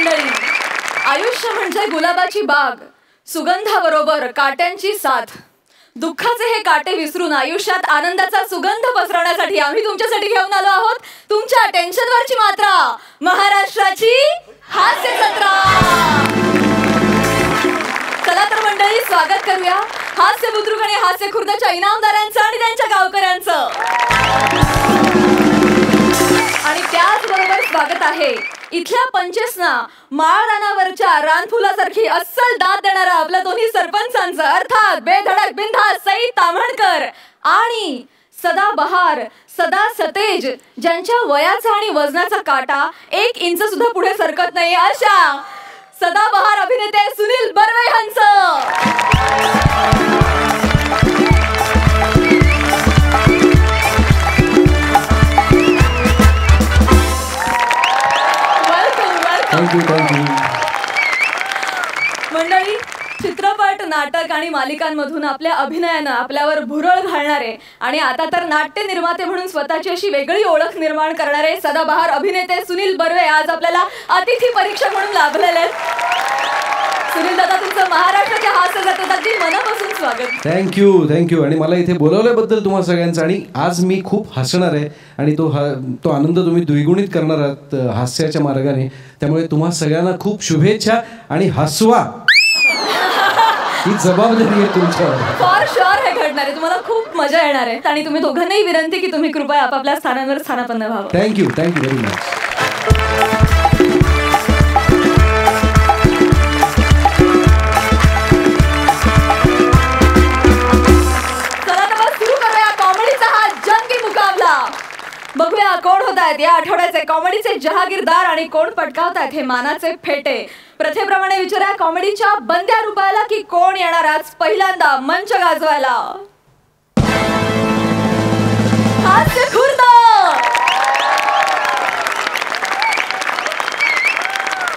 मंडळी, आयुष्य म्हणजे गुलाबाची बाग, सुगंधाबरोबर काट्यांची साथ. दुःखाचे हे काटे विसरून आयुष्यात आनंदाचा सुगंध पसरवण्यासाठी आम्ही तुमच्यासाठी घेऊन आलो आहोत तुमच्या टेन्शनवरची मात्रा, महाराष्ट्राची हास्य जत्रा. चला तर मंडळी, स्वागत करूया हास्य बुद्रुक आणि हास्य खुर्दच्या इनामदारांचं आणि त्यांच्या गावकऱ्यांचं. आणि त्याचबरोबर स्वागत आहे इथल्या पंचेसना माळरानावरच्या रानफुलासारखी अस्सल दाद देणारा आपल्या दोन्ही सरपंचांचं, अर्थात बेधडक बिनधास्त सई ताम्हणकर आणि सदा बहार, सदा सतेज, ज्यांच्या वयाचा आणि वजनाचा काटा 1 इंच सुद्धा पुढे सरकत नाही अशा सदाबहार अभिनेते सुनील बर्वे यांचं. मंडळी, चित्रपट, नाटक आणि मालिकांमधून आपल्या अभिनयानं आपल्यावर भुरळ घालणारे आणि आता तर नाट्य निर्माते म्हणून स्वतःची अशी वेगळी ओळख निर्माण करणारे सदाबहार अभिनेते सुनील बर्वे आज आपल्याला अतिथी परीक्षक म्हणून लाभलेले आहेत. सुनील दादा, तुमचं महाराष्ट्राच्या हास्य जत्रेत अगदी मनापासून स्वागत. थँक्यू. आणि मला इथे बोलवल्याबद्दल तुम्हा सगळ्यांचं. आणि आज मी खूप हसणार आहे आणि तो आनंद तुम्ही द्विगुणित करणार आहात हास्याच्या मार्गाने. त्यामुळे तुम्हा सगळ्यांना खूप शुभेच्छा आणि हसवा ही जबाबदारी आहे तुमच्यावर. फॉर शुअर हे घडणार आहे, तुम्हाला खूप मजा येणार आहे. आणि तुम्ही दोघांनाही विनंती की तुम्ही कृपया आपापल्या स्थानांवर स्थानापन्न व्हावं. Thank you very much. बघूया कोण होत आहेत या आठवड्याचे कॉमेडीचे जहागीरदार आणि कोण पटकावतायत हे मानाचे फेटे. प्रथेप्रमाणे विचारा कॉमेडीच्या बंद्या रूपाला की कोण येणार आज पहिल्यांदा मंच गाजवायला. हास्य खुर्द.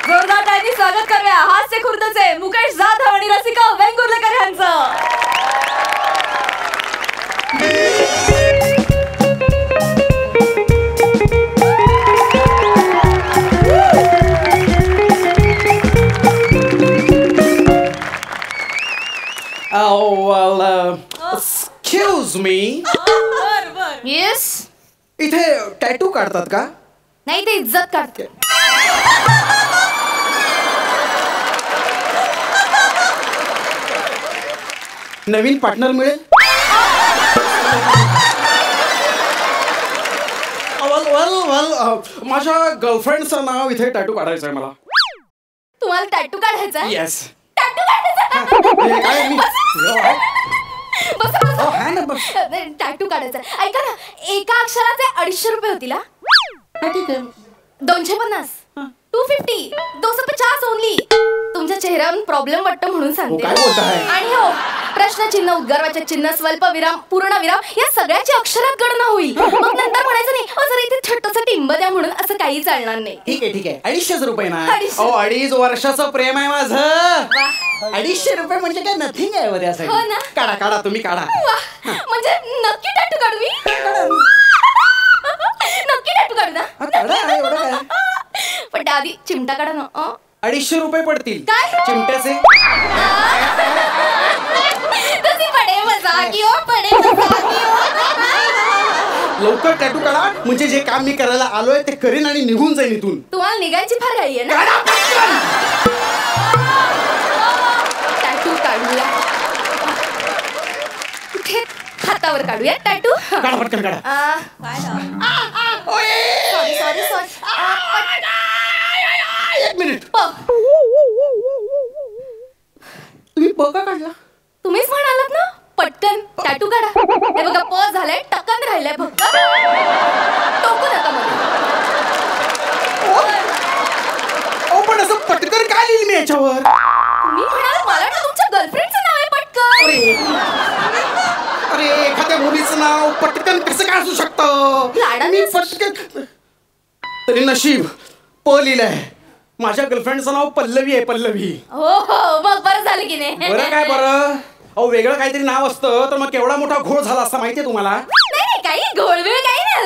जोरदार टाळ्यांनी स्वागत करूया हास्य खुर्दचे मुकेश जाधव आणि रसिका वेंगुर्लेकर यांचं. Excuse me. येस. इथे टॅटू काढतात का? नाही, ते इज्जत काढते. नवीन पार्टनर मिळेल? माझ्या गर्लफ्रेंडचं नाव इथे टॅटू काढायचं आहे मला. तुम्हाला टॅटू काढायचा? येस. टॅटू काढायचा? टॅटू काढायचा. ऐका ना, एका अक्षराचे 250 रुपये होतील. 250, 250, 250 ओनली. तुमच्या चेहऱ्यावरून प्रॉब्लेम वाटतो म्हणून सांगते. आणि हो, प्रश्नचिन्ह, उद्गारवाचक चिन्ह, स्वल्पविराम, पूर्णविराम या सगळ्याची अक्षरात गणना होईल. मग नंतर म्हणायचं नाही जर इथे छोटंसं टिंब द्या म्हणून, असं काही चालणार नाही. ठीक आहे 250 रुपये ना. 2.5 वर्षाचं प्रेम आहे माझं. 250 रुपये म्हणजे काय नथिंग आहे वऱ्यासाठी. हो ना. काढा तुम्ही काढा. म्हणजे नक्की टॅटू काढू मी? नक्की टॅटू काढू ना? पण त्याआधी चिमटा काढा ना. 250 रुपये पडतील. काय? चिमट्याचे. लवकर टॅटू काढा, म्हणजे जे काम मी करायला आलोय ते करीन आणि निघून जाईन इथून. तुम्हाला निघायची फार घाई आहे ना? टॅटू काढूया. कुठे? हातावर काढूया टॅटू. काढा पटकन काढा. सॉरी. 1 मिनिट. तुम्ही प का काढला? तुम्हीच म्हणालात ना पटकन टॅटू काढा. हे बघा, प झालंय, टक्कन राहिलंय फक्त. टोकू नका मला. पण असं पटकन काय लिहिलं मी याच्यावर? तुम्ही म्हणाल मला ना तुमच्या गर्लफ्रेंडचं नाव आहे पटकन. अरे एखाद्या मुलीचं नाव पटकन कसं काय असू शकतं? मी पटकन. तरी नशीब प लिहिलंय. माझ्या गर्लफ्रेंडचं नाव पल्लवी आहे. पल्लवी. हो, मग बरं झालं की नाही? बरं काय बरं. वेगळं काहीतरी नाव असतं तर मग केवढा मोठा घोळ झाला असता माहितीये तुम्हाला? नाही, काही घोळवेळ काही नाही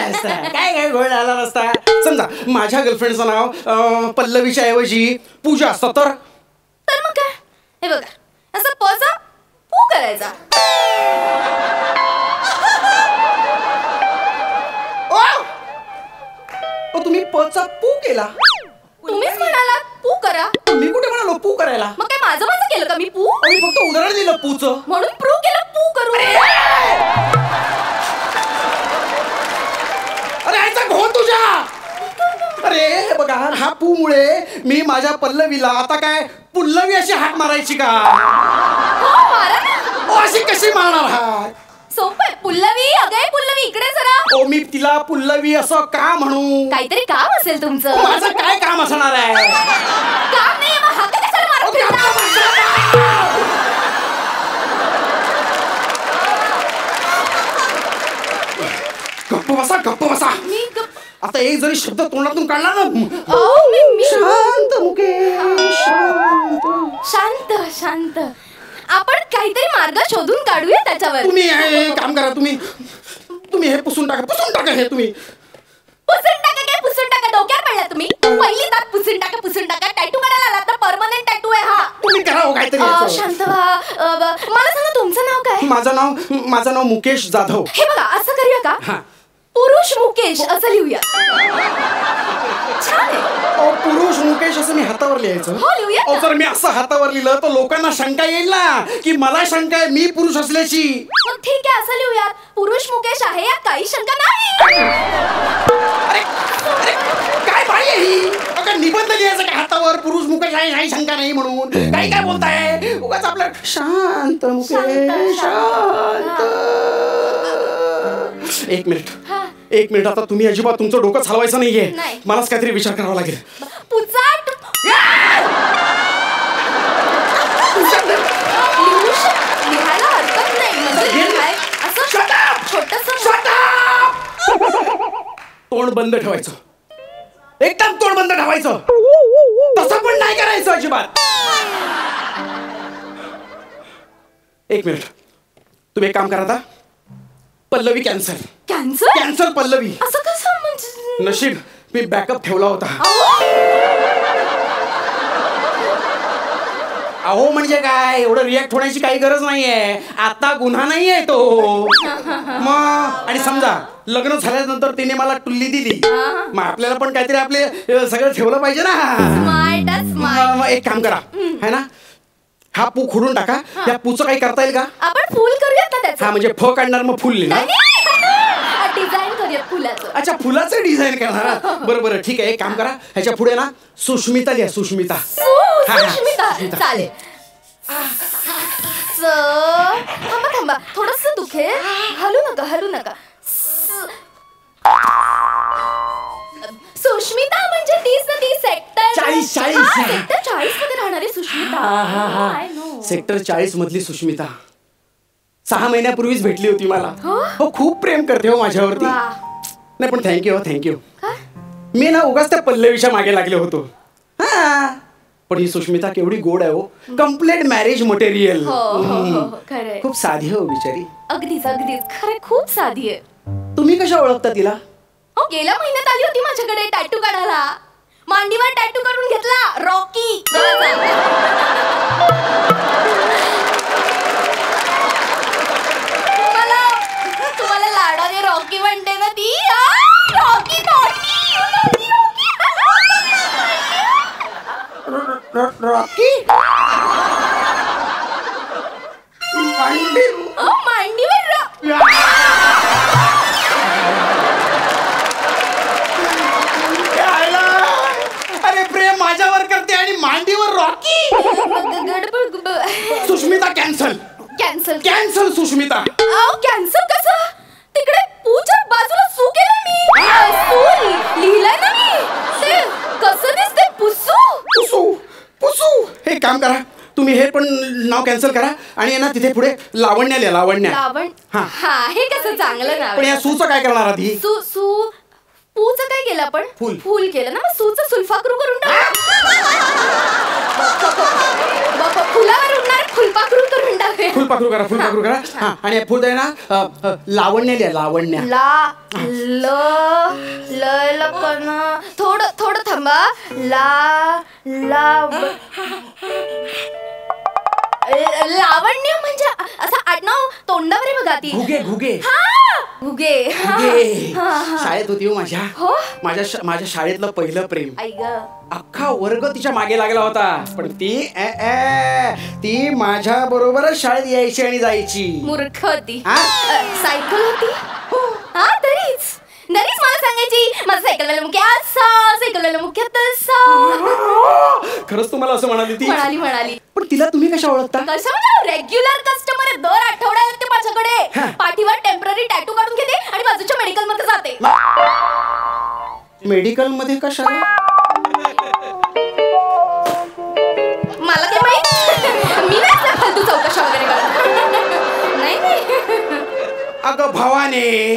आला काय घोळ आला नसता. समजा माझ्या गर्लफ्रेंडचं नाव पल्लवीच्या ऐवजी पूजा असतं तर मग काय. हे बघा असं पचा पू करायचा. तुम्ही पचा पू केला. तुम्हीच म्हणाला पू करा. मी कुठे म्हणालो पू करायला. मग काय माझं माझं केलं का मी पू. मी फक्त उदाहरण दिलं पूचं म्हणून प्रूव्ह केलं पू करू. अरे ऐसा घोळ तुझ्या. अरे हे बघा हा पू मुळे मी माझ्या पल्लवीला आता काय पुल्लवी अशी हाक मारायची का. मारा ना. अशी कशी मारणार हाक. सोपं. पुल्लवी अगं पुल्लवी इकडे जरा. मी तिला पुल्लवी असं का म्हणू. काहीतरी काम असेल तुमचं. माझं काय काम असणार आहे. काम नाही मग हाक कशाला मारत फिरता? गप्प बसा. आता एक जरी शब्द तोंडातून काढला ना. शांत मुकेश शांत शांत. आपण काहीतरी मार्ग शोधून काढूया त्याच्यावर. तुम्ही हे काम करा. तुम्ही हे पुसून टाका हे तुम्ही पुसून टाका डोक्यात पडला तुम्ही. पहिली दात पुसून टाका. टॅटू काढायला आला तर परमनंट टॅटू आहे हा. तुम्ही करा काहीतरी. शांत व्हा. मला सांगा तुमचं नाव काय. माझं नाव मुकेश जाधव. हे बघा असं करूया का पुरुष मुकेश असं लिहूया. छान आहे. पुरुष मुकेश असं मी हातावर लिहायचं. हो लिहूया. जर मी असं हातावर लिहिलं तर लोकांना शंका येईल ना की मला शंका आहे मी पुरुष असल्याची. मग ठीक आहे असं लिहूया. पुरुष मुकेश आहे यात काही शंका नाही. अरे काय बाई आहे ही. निबंध लिहायचं का हातावर पुरुष मुकेश आहे काही शंका नाही म्हणून. काय बोलताय उगाच आपलं. शांत मुकेश शांत. एक मिनिट आता तुम्ही अजिबात तुमचं डोकं चालवायचं नाहीये. मलाच काहीतरी विचार करावा लागेल. पुचाट लिहायला हरकत नाही म्हणजे असं छोटंसं. तोंड बंद ठेवायचं. एकदम तोंड बंद ठेवायचं. तसं पण नाही करायचं अजिबात. एक मिनिट तुम्ही एक काम करा आता. पल्लवी कॅन्सल पल्लवी. असं कसं म्हणजे. नशीब मी बॅकअप ठेवला होता. अहो म्हणजे काय एवढं रिॲक्ट होण्याची काही गरज नाहीये. आता गुन्हा नाहीये तो. मग आणि समजा लग्न झाल्यानंतर तिने मला टुल्ली दिली मग आपल्याला पण काहीतरी आपले सगळं ठेवलं पाहिजे ना. मग एक काम करा है ना हा पू खोडून टाका. या पूचं काही करता येईल का. आपण फुल करूयात ना त्याचं. म्हणजे फ काढणार मग फुल लिहिणार. डिझाईन करूया फुलाचं. अच्छा फुलाचं डिझाईन करणार. बरं ठीक आहे एक काम करा ह्याच्या पुढे ना सुष्मिता लिहा. सुष्मिता चालेल. थांबा थोडस दुखेल. हलू नका. सुष्मिता म्हणजे 30 सेक्टर 40 मध्ये राहणारी सुष्मिता. सेक्टर 40 मधली सुष्मिता 6 महिन्यापूर्वीच भेटली होती मला. हो खूप प्रेम करते हो माझ्यावरती. नाही पण थँक्यू. मी ना उगाच त्या पल्लवीच्या मागे लागले होतो. पण ही सुष्मिता केवढी गोड आहे हो. Complete marriage material. खूप साधी हो बिचारी. अगदीच खरं खूप साधी आहे. तुम्ही कशा ओळखता तिला. गेल्या महिन्यात आली होती माझ्याकडे टॅटू काढायला. मांडीवर टॅटू काढून घेतला रॉकी. तुम्हाला लाडाने रॉकी म्हणते ना ती. रॉकी मांडीवर. अरे प्रेम माझ्यावर करते आणि मांडीवर Rocky. Sushmita cancel Sushmita. Cancel कसं. तिकडे पूच्या बाजूला सू केलं मी. लिहिलंय ना मी. ते कसं दिसते पुसू. हे काम करा तुम्ही हे पण नाव कॅन्सल करा आणि ना तिथे पुढे लावण्या लिहा. लावण्या. हे कसं चांगलं नाव. पण या सूचं काय करणार आधी. पूचं काय केलं आपण. फुल केलं ना. सूचं सुलफाकरू करून टाक. फुलावर उडणार फुलपाखरू करून टाकूया. फुलपाखरू करा हा आणि फुल आहे ना लावण्य लिहा लावण्य थोडं थांबा लावण्य म्हणजे असं आडनाव तोंडावर आहे बघा ती घुगे घुगे शाळेत होती माझ्या शाळेतलं पहिलं प्रेम अख्खा वर्ग तिच्या मागे लागला होता पण ती माझ्या बरोबरच शाळेत यायची आणि जायची मूर्ख होती सायकल होती हा तरीच मला सांगायची माझा सायकलवाला मुख्य असा सायकलवाला मुख्य तसा खरंच तुम्हाला असं म्हणाली म्हणाली पण तिला तुम्ही कशा ओळखता रेग्युलर कस्टमर दर आठवड्याला ते माझ्याकडे पाठीवर टेम्पररी टॅटू काढून घेते आणि बाजूच्या मेडिकल मध्ये जाते मेडिकल मध्ये कशाला मला काय माहित मी नाही फालतू चौकशा वगैरे करत नाही अगं भावाने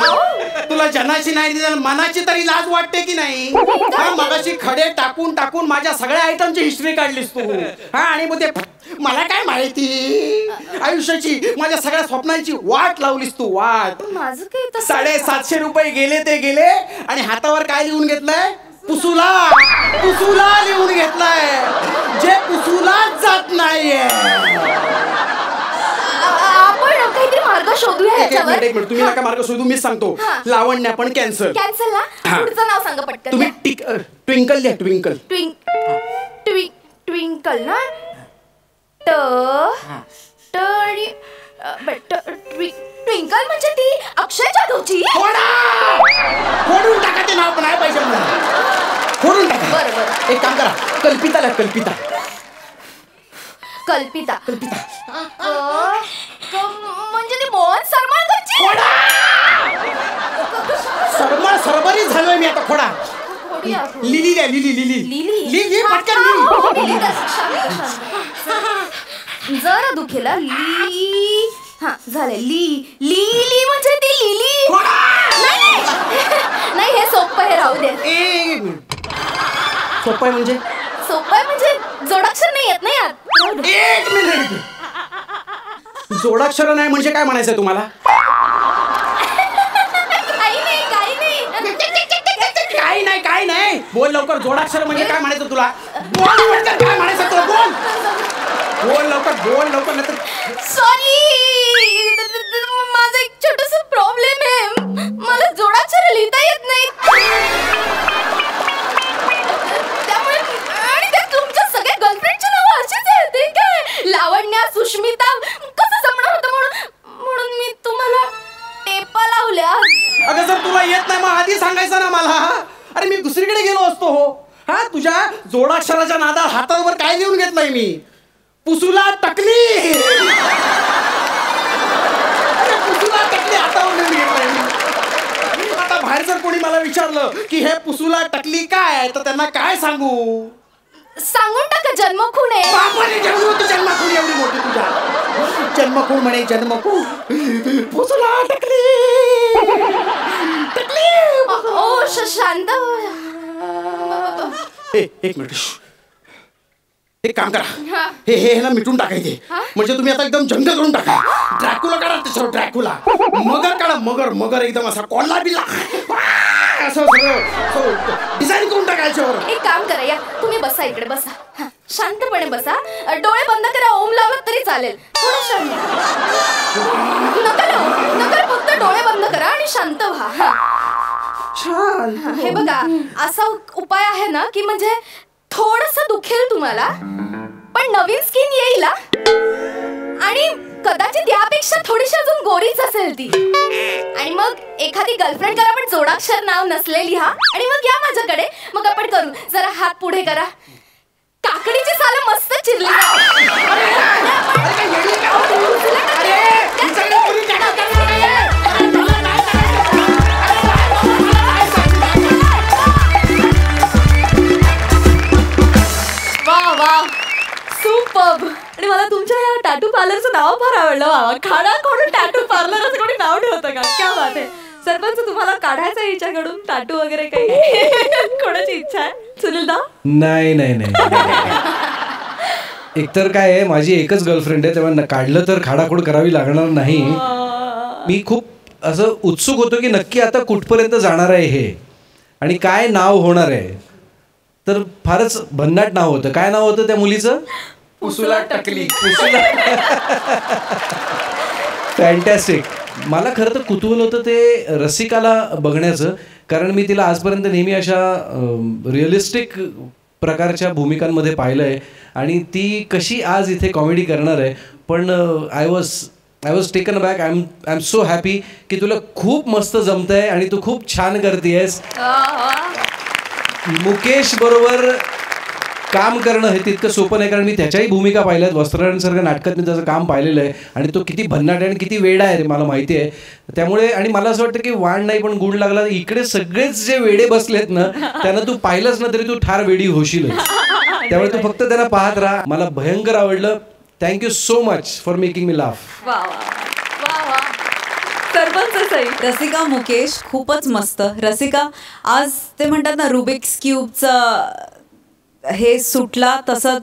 तुला जनाची नाही मनाची तरी लाज वाटते की नाही मगाशी खडे टाकून माझ्या सगळ्या आयटमची हिस्ट्री काढलीस तू आणि मग ते मला काय माहिती आयुष्याची माझ्या सगळ्या स्वप्नांची वाट लावलीस तू वाट माझं काय 750 रुपये गेले ते गेले आणि हातावर काय लिहून घेतलंय पुसूला लिहून घेतलाय जे पुसूलाच जात नाहीये काहीतरी मार्ग शोधूया याच्यावर एक मिनिट तुम्ही नका मार्ग शोधू मीच सांगतो लावण्य पण कॅन्सल ना पुढचं नाव सांगा पटकन तुम्ही ट्विंकल लिहा ट्विंकल ट्विंकल ना ट्विंकल म्हणजे ती अक्षय जाधवची फोडून टाका ते नाव पण आहे पाहिजे मला फोडून टाका बरं एक काम करा कल्पिता म्हणजे ती मोहन सरमाळकरची सरबरी झालोय मी आता खोडा लिली द्या लिली पटकन जरा दुखेला झाले लिली म्हणजे ती लिली नाही हे सोपं आहे राहू दे सोपं आहे म्हणजे जोडाक्षर नाही येत नाही यार एक मिनिट जोडाक्षर नाही म्हणजे काय म्हणायचं तुम्हाला काही नाही बोल लवकर जोडाक्षर म्हणजे काय म्हणायचं तुला बोल काय म्हणायचं तुला बोल लवकर नाही सॉरी माझा एक छोटासा प्रॉब्लेम आहे मला जोडाक्षर लिहिता येत नाही त्यामुळे आणि त्या तुमच्या सगळ्या गर्लफ्रेंडची नावं अशीच आहेत काय लावण्या सुष्मिता कसं जमणार होतं म्हणून मी तुम्हाला टेपा लावल्या अगं जर तुला येत नाही मग आधी सांगायचं ना मला अरे मी दुसरीकडे गेलो असतो हा तुझ्या जोडाक्षराच्या नादा हातावर काय लिहून घेतलंय मी पुसूला टकली हातावर लिहून घेतलंय आता बाहेर जर कोणी मला विचारलं की हे पुसूला टकली काय तर त्यांना काय सांगून टाका जन्मखून आहे बापाने जन्मखून एवढी मोठी तुझ्या जन्मखून म्हणे पुसूला टकली ओ शांत एक मिनिट एक काम करा हे ना मिटून टाकायचे म्हणजे तुम्ही आता एकदम जंग करून टाका ड्रॅक्युला काढा त्याच्यावर ड्रॅक्युला मगर काढा मगर एकदम असा कोल्हा बिल्ला असं सगळं डिझाईन करून टाकायच्यावर एक काम करा या तुम्ही बसा इकडे बसा शांतपणे बसा डोळे बंद करा ओम लावलं तरी चालेल थोडं शांत नका फक्त डोळे बंद करा आणि शांत व्हा हे बघा असा उपाय आहे ना की म्हणजे थोडंसं दुखेल तुम्हाला पण नवीन स्किन येईल आणि कदाचित यापेक्षा थोडीशी अजून गोरीच असेल ती आणि मग एखादी गर्लफ्रेंड करा पण जोडाक्षर नाव नसलेली आणि मग या माझ्याकडे मग आपण करू जरा हात पुढे करा काकडीची सालं मस्त चिरली वा सुपर्ब आणि मला तुमच्या या टॅटू पार्लरचं नाव फार आवडलं बाबा खाडा खोडून टॅटू पार्लर असं कोणी नाव ठेवतं का क्या बात आहे सरपंच तुम्हाला काढायचा हिच्याकडून टॅटू वगैरे काही कोणाची इच्छा आहे सुनील दा नाही एकतर काय आहे, माझी एकच गर्लफ्रेंड आहे, तेव्हा काढलं तर खाडाखोड करावी लागणार नाही. मी खूप असं उत्सुक होतो की नक्की आता कुठपर्यंत जाणार आहे हे आणि काय नाव होणार आहे. तर फारच भन्नाट नाव होतं. काय नाव होतं त्या मुलीचं? पुसुला टकली. फॅन्टॅस्टिक. मला खरं तर कुतूहल होतं ते रसिकाला बघण्याचं, कारण मी तिला आजपर्यंत नेहमी अशा रिअलिस्टिक प्रकारच्या भूमिकांमध्ये पाहिलं आहे आणि ती कशी आज इथे कॉमेडी करणार आहे. पण I was taken back. I am so happy की तुला खूप मस्त जमतंय आणि तू खूप छान करतेयस. मुकेश बरोबर काम करणं हे तितकं सोपं नाही, कारण मी त्याच्याही भूमिका पाहिल्यात. वस्त्रांसारख्या नाटकात मी त्याचं काम पाहिलेलं आहे आणि तो किती भन्नाट आहे आणि किती वेडा आहे मला माहिती आहे. त्यामुळे आणि मला असं वाटतं की वाण नाही पण गुण लागला. इकडे सगळेच जे वेडे बसलेत ना त्यांना तू पाहिलंच ना तरी तू ठार वेडी होशील. त्यामुळे तू फक्त त्यांना पाहत राहा. मला भयंकर आवडलं. Thank you so much for making me laugh. Rasika Mukesh खूपच मस्त. रसिका आज ते म्हणतात ना रुबिक्स क्यूबचं हे सुटला तसं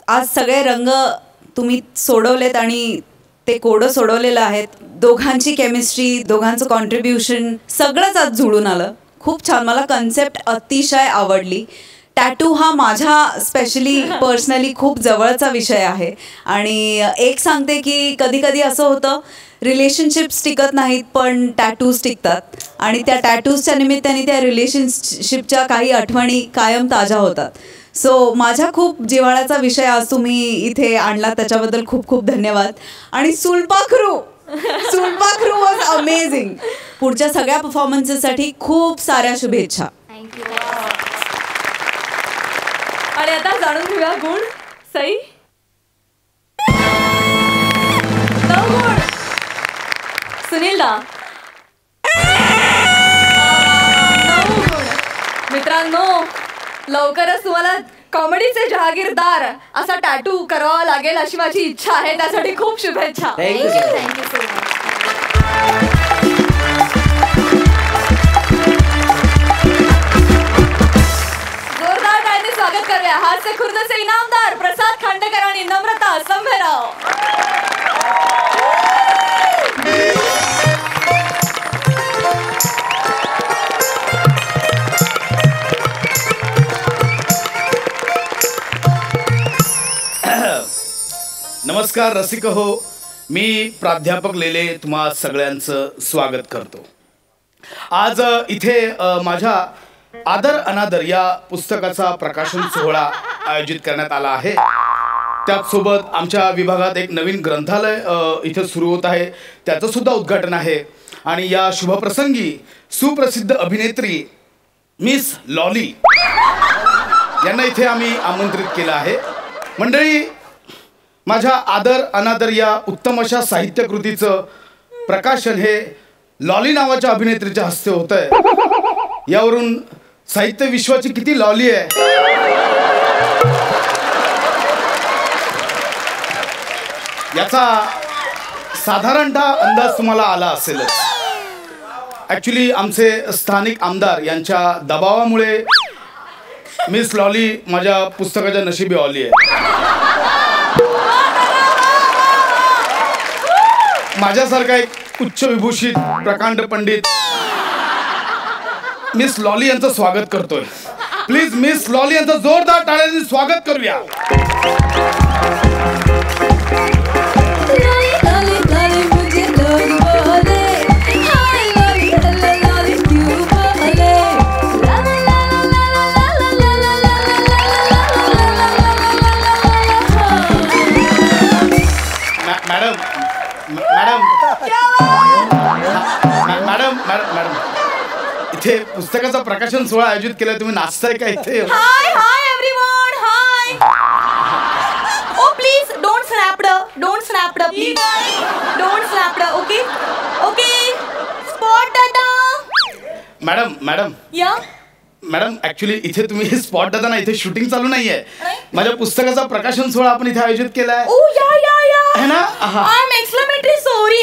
आज सगळे रंग तुम्ही सोडवलेत आणि ते कोडं सोडवलेलं आहेत. दोघांची केमिस्ट्री, दोघांचं कॉन्ट्रीब्युशन सगळंच आज जुळून आलं. खूप छान. मला कन्सेप्ट अतिशय आवडली. टॅटू हा माझ्या स्पेशली पर्सनली खूप जवळचा विषय आहे आणि एक सांगते की कधी कधी असं होतं रिलेशनशिप्स टिकत नाहीत पण टॅटूज टिकतात आणि त्या टॅटूजच्या निमित्ताने त्या रिलेशनशिपच्या काही आठवणी कायम ताज्या होतात. सो माझ्या खूप जिव्हाळ्याचा विषय आज तुम्ही इथे आणला त्याच्याबद्दल खूप खूप धन्यवाद. आणि सुलपाखरू वॉज अमेझिंग. पुढच्या सगळ्या परफॉर्मन्सेससाठी खूप साऱ्या शुभेच्छा. आणि आता जाणून घेऊया गुण. सई 9 गुण. सुनील दा 9 गुण. मित्रांनो लवकरच तुम्हाला कॉमेडीचे जहागीरदार असा टॅटू करावा लागेल अशी माझी इच्छा आहे. त्यासाठी खूप शुभेच्छा. Thank you so much. स्वागत करूया हास्य खुर्दचे इनामदार प्रसाद खांडेकर आणि नम्रता संभेराव. नमस्कार रसिक हो. मी प्राध्यापक लेले तुम्हा सगळ्यांचं स्वागत करतो. आज इथे माझ्या आदर अनादर या पुस्तकाचा प्रकाशन सोहळा आयोजित करण्यात आला आहे. त्याचसोबत आमच्या विभागात एक नवीन ग्रंथालय इथे सुरू होत आहे, त्याचं सुद्धा उद्घाटन आहे. आणि या शुभप्रसंगी सुप्रसिद्ध अभिनेत्री मिस लॉली यांना इथे आम्ही आमंत्रित केलं आहे. मंडळी, माझ्या आदर अनादर या उत्तम अशा साहित्यकृतीचं प्रकाशन हे लॉली नावाच्या अभिनेत्रीच्या हस्ते होत आहे. यावरून साहित्य विश्वाची किती लॉली आहे याचा साधारणतः अंदाज तुम्हाला आला असेलच. ॲक्च्युली आमचे स्थानिक आमदार यांच्या दबावामुळे मिस लॉली माझ्या पुस्तकाच्या नशिबी आली आहे. माझ्यासारखा एक उच्च विभूषित प्रकांड पंडित मिस लॉली यांचं स्वागत करतोय. प्लीज मिस लॉली यांचं जोरदार टाळ्यांनी स्वागत करूया. मॅडम इथे पुस्तकाचं प्रकाशन सोहळा आयोजित केलाय, तुम्ही नाचताय का इथे? Hi everyone. Hi. Oh please don't snap please. Don't snap. Okay spot दादा. मॅडम या मॅडम ऍक्च्युली इथे तुम्ही स्पॉट दादा ना, इथे शूटिंग चालू नाहीये. माझ्या पुस्तकाचा प्रकाशन सोहळा आपण इथे आयोजित केलाय. ओ या है ना? I am exclamatory sorry.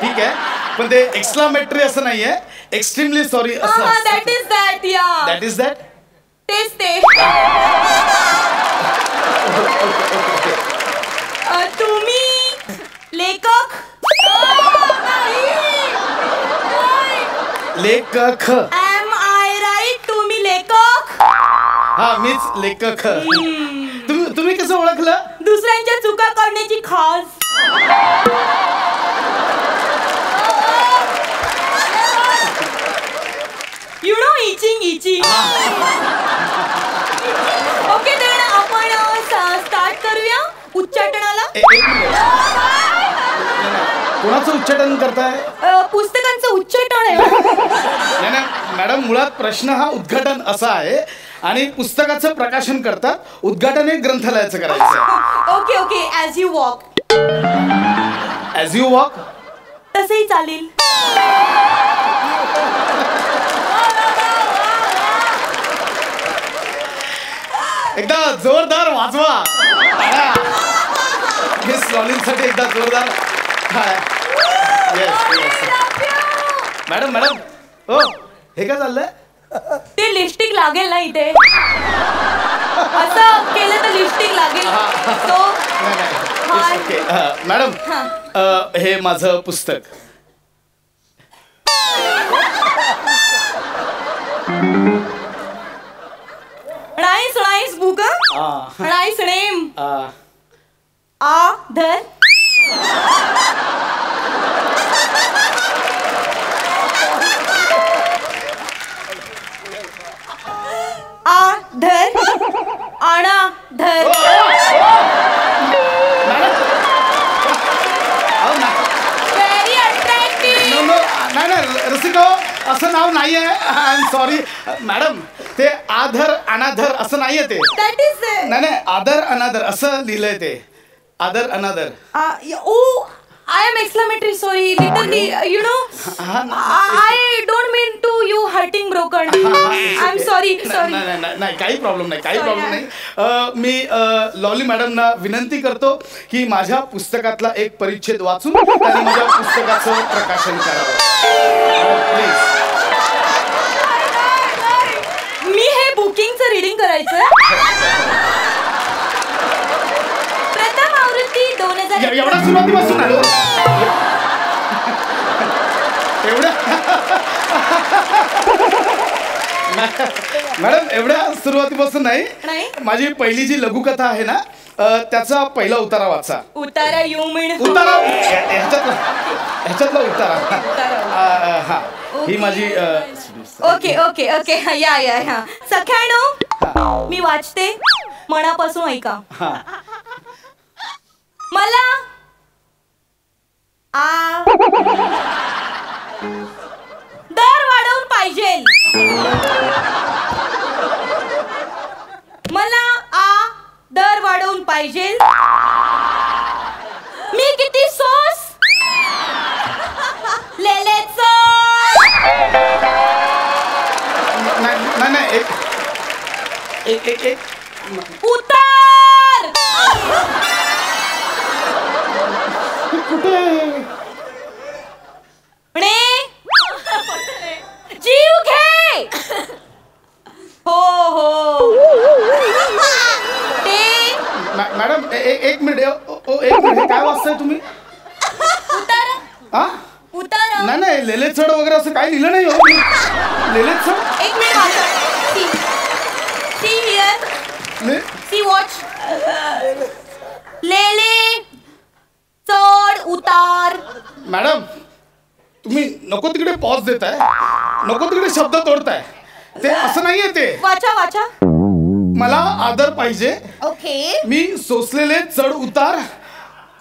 ठीक आहे, पण ते एक्सक्लेमेटरी असं नाहीये, एक्स्ट्रीमली सॉरी असं. That is that. या दॅट इज दॅट. तेच ते. लेखक. Am I right? तुम्ही लेखक? हा मीच लेखक. तुम्ही कसं ओळखलं? दुसऱ्यांच्या चुका करण्याची खास. You know etching. ओके तर आपण स्टार्ट करूया उच्चाटनाला. कोणाचं उच्चाटन करताय? पुस्तकांचं उच्चाटन आहे. नाही मॅडम, मुळात प्रश्न हा उद्घाटन असा आहे आणि पुस्तकाचं प्रकाशन करतात, उद्घाटन हे ग्रंथालयाचं करायचं. Okay okay as you walk. As you walk तसंही चालेल. एकदा जोरदार वाजवा. मिस लॉलिनसाठी एकदा जोरदार. मॅडम हो हे काय चाललंय? ते लिपस्टिक लागेल ना इथे. असं केलं तर लिपस्टिक लागेल. ओके मॅडम, हे माझं पुस्तक. Nice book. Nice name. Other. Other. Another. Very attractive. नाही रसिका, असं नाव नाहीये. आय एम सॉरी मॅडम, ते आधर अनाधर असं नाहीये ते. दॅट इज नाही आदर अनादर असं लिहिलंय ते. आदर अनादर. ओ I am exclamatory sorry literally you know I don't mean to you hurting broken. I'm sorry. नाही काही प्रॉब्लेम नाही. मी लॉली मॅडमना विनंती करतो की माझ्या पुस्तकातला एक परिच्छेद वाचून त्यांनी माझ्या पुस्तकाचं प्रकाशन करावं प्लीज. मी हे बुकिंगचं रीडिंग करायचं. प्रथम आवृत्ती 2000. एवढा सुरुवातीपासून आलो मॅडम, एवढ्या सुरुवातीपासून नाही. माझी पहिली जी लघुकथा आहे ना त्याचा पहिला उतारा वाचा. उतारा यू मीन उतारा ह्याच्यातला उतारा. हा ही माझी. ओके या सख्यानो, मी वाचते, मनापासून ऐका. मला दर वाढवून पाहिजे. मला दर वाढवून पाहिजे. मी किती सोस लेलेच. नाही एक उतार. जीव घे. हो ते मॅडम एक मिनिट काय वाचताय तुम्ही? उतार. नाही लेले चढ वगैरे असं काही लिहिलं नाही हो. लेले चढ. एक मिनिट वाचा. See here. See watch. Lele चढ उतार. मॅडम तुम्ही नको तिकडे पॉज देताय, नको तिकडे शब्द तोडताय. ते असं नाहीये ते. वाचा. मला आदर पाहिजे. ओके. मी सोसलेले चढ उतार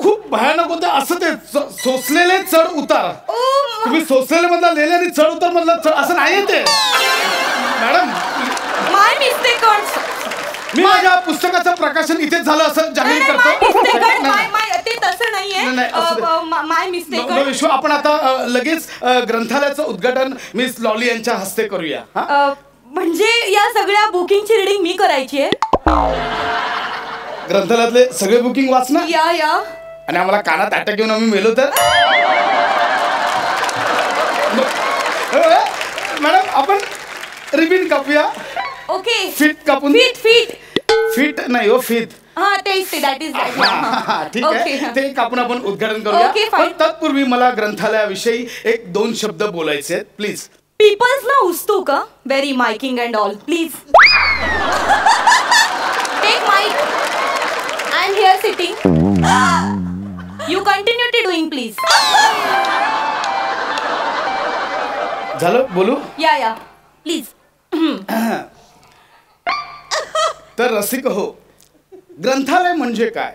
खूप भयानक होते. असं ते सोसलेले चढ उतार. तुम्ही सोसलेले मधला लिहिले आणि चढ उतार मधला चढ असं नाहीये ते. मॅडम माय मिस्टेक. मी माझ्या पुस्तकाचं प्रकाशन इथेच झालं असं जाहीर करतो. ते तसं नाहीये. माय मिस्टेक. विश्व, आपण आता लगेच ग्रंथालयाचं उद्घाटन मिस लॉली यांच्या हस्ते करूया. म्हणजे या सगळ्या बुकिंगची रीडिंग मी करायची आहे. ग्रंथालयातले सगळे बुकिंग वाचणार या आणि आम्हाला कानात अटॅक घेऊन आम्ही मेलो तर. मॅडम आपण रिबीन कापूया. ओके. फीट कापून. फीट नाही हो, फीट. ठीक आहे, ते कापून आपण उद्घाटन करूया. पण तत्पूर्वी मला ग्रंथालयाविषयी 1-2 शब्द बोलायचे आहेत प्लीज. पीपल्स ना उचतू का very miking and all please take mike I am here sitting you continue to doing please झालं बोलू या प्लीज तर रसिक हो, ग्रंथालय म्हणजे काय?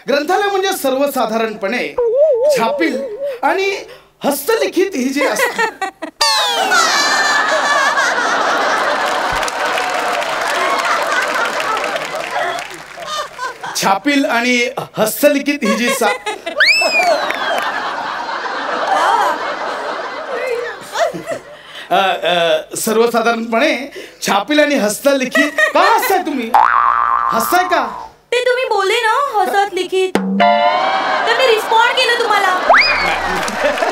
ग्रंथालय म्हणजे सर्वसाधारणपणे छापील आणि हस्तलिखित ही जी असतात छापील आणि हस्तलिखित ही जी सर्वसाधारणपणे छापील आणि हस्तलिखित का हसताय तुम्ही? हसताय का? ते तुम्ही बोलले ना हसत लिखित तर मी रिस्पॉन्ड केलं तुम्हाला